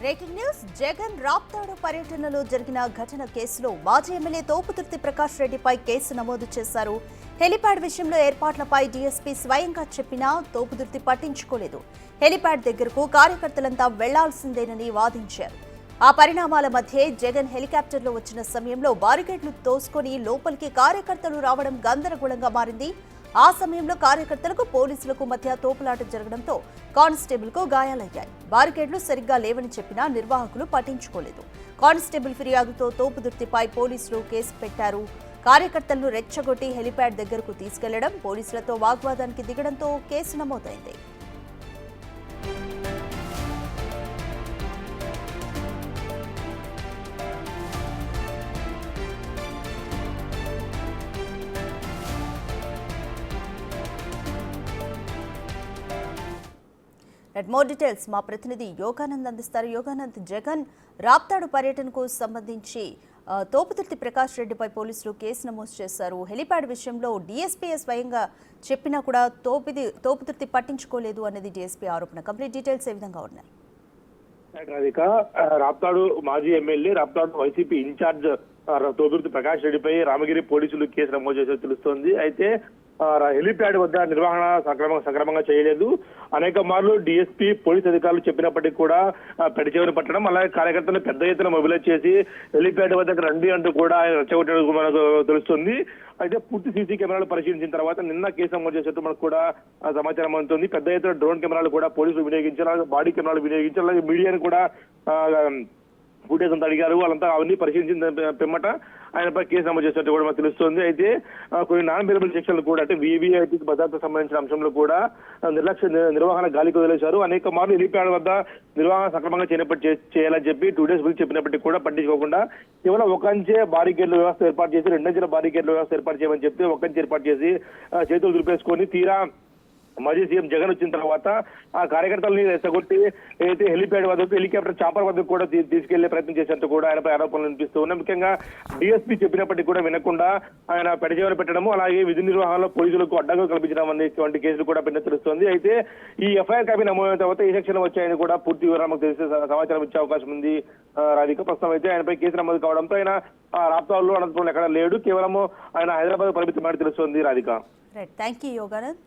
Breaking news Jagan Raptadu పర్యటనలో జరిగిన ఘటన కేసులో మాజీ ఎమ్మెల్యే తోపుదుర్తి ప్రకాష్ రెడ్డిపై కేసు నమోదు చేశారు. హెలిప్యాడ్ విషయంలో ఏర్పాట్లపై డీఎస్పీ స్వయంగా చెప్పినా తోపుదుర్తి పట్టించుకోలేదు. హెలిప్యాడ్ దగ్గరకు కార్యకర్తలంతా వెళ్లాల్సిందేనని వాదించారు. ఆ పరిణామాల మధ్య జగన్ హెలికాప్టర్లో వచ్చిన సమయంలో బారికేడ్లు తోసుకొని లోపలికి కార్యకర్తలు రావడం గందరగోళంగా మారింది. ఆ సమయంలో కార్యకర్తలకు పోలీసులకు మధ్య తోపులాట జరగడంతో కానిస్టేబుల్ కు గాయాలయ్యాయి. బారికేడ్లు సరిగ్గా లేవని చెప్పినా నిర్వాహకులు పట్టించుకోలేదు. కానిస్టేబుల్ ఫిర్యాదుతో తోపుదుర్తిపై పోలీసులు కేసు పెట్టారు. కార్యకర్తలను రెచ్చగొట్టి హెలిప్యాడ్ దగ్గరకు తీసుకెళ్లడం, పోలీసులతో వాగ్వాదానికి దిగడంతో కేసు నమోదైంది. మోర్ డీటెయిల్స్ మా ప్రతినిధి యోగానంద్ అందిస్తారు. యోగానంద్, జగన్ రాప్తాడు పర్యటనకు సంబంధించి తోపుదుర్తి ప్రకాష్ రెడ్డిపై పోలీసులు కేసు నమోదు చేశారు. హెలిప్యాడ్ విషయంలో డీఎస్పీ స్వయంగా చెప్పినా కూడా తోపుదుర్తి పట్టించుకోలేదు అనేది డీఎస్పీ ఆరోపణ. కంప్లీట్ డీటెయిల్స్ ఏ విధంగా ఉన్నాయి? రాప్తాడు మాజీ MLA, Raptadu YCP incharge Thopudurthi Prakash రెడ్డిపై రామగిరి పోలీసులు కేసు నమోదు చేసినట్టు తెలుస్తోంది. అయితే హెలిప్యాడ్ వద్ద నిర్వహణ సక్రమంగా చేయలేదు. అనేక మార్లు డీఎస్పీ పోలీస్ అధికారులు చెప్పినప్పటికీ కూడా పెడచెవిని పట్టడం, అలాగే కార్యకర్తలు పెద్ద ఎత్తున మొబిలైజ్ చేసి హెలిప్యాడ్ వద్దకు రండి అంటూ కూడా ఆయన రెచ్చగొట్టడం మనకు తెలుస్తుంది. అయితే పూర్తి సీసీ కెమెరాలు పరిశీలించిన తర్వాత నిన్న కేసు నమోదు చేసినట్టు మనకు కూడా సమాచారం అందుతుంది. పెద్ద ఎత్తున డ్రోన్ కెమెరాలు కూడా పోలీసులు వినియోగించారు, అలాగే బాడీ కెమెరాలు వినియోగించారు, అలాగే మీడియాను కూడా ఫుటేజ్ అంతా అడిగారు. వాళ్ళంతా అవన్నీ పరిశీలించిన పిమ్మట ఆయనపై కేసు నమోదు చేసినట్టు కూడా మనకు తెలుస్తుంది. అయితే కొన్ని నాన్ బెయిలబుల్ సెక్షన్లు కూడా, అంటే వీవీఐపీ భద్రతకు సంబంధించిన అంశంలో కూడా నిర్వహణ గాలికి వదిలేశారు. అనేక మార్లు హెలిప్యాడ్ వద్ద నిర్వహణ సక్రమంగా చేయాలని చెప్పి 2 days ముందు చెప్పినప్పటికీ కూడా పట్టించుకోకుండా కేవలం ఒకంచే బారికేడ్ల వ్యవస్థ ఏర్పాటు చేసి, 2 బారికేడ్ల వ్యవస్థ ఏర్పాటు చేయమని చెప్తే ఒకంచే ఏర్పాటు చేసి చేతులు దులిపేసుకొని తీరా మాజీ సీఎం జగన్ వచ్చిన తర్వాత ఆ కార్యకర్తలని రెచ్చగొట్టి అయితే హెలిప్యాడ్ వద్దకు, హెలికాప్టర్ చాపర్ వద్దకు కూడా తీసుకెళ్లే ప్రయత్నం చేసినట్టు కూడా ఆయనపై ఆరోపణలు వినిపిస్తూ ఉన్నాయి. ముఖ్యంగా డీఎస్పీ చెప్పినప్పటికీ కూడా వినకుండా ఆయన పెడచెవిన పెట్టడము, అలాగే విధి నిర్వహణలో పోలీసులకు అడ్డంకులు కల్పించడం వంటి కేసులు కూడా పెట్టినట్టు తెలుస్తోంది. అయితే ఈ ఎఫ్ఐఆర్ కాపీ నమోదైన తర్వాత ఏ సెక్షన్ వచ్చాయని కూడా పూర్తి వివరాలు తెలిసే సమాచారం ఇచ్చే అవకాశం ఉంది. రాధిక, ప్రస్తుతం అయితే ఆయనపై కేసు నమోదు కావడంతో ఆయన రాప్తాడులో, అనంతపురంలో ఎక్కడ లేడు, కేవలం ఆయన హైదరాబాద్ పరిమితమని తెలుస్తోంది. Radhika, thank you Yoganand.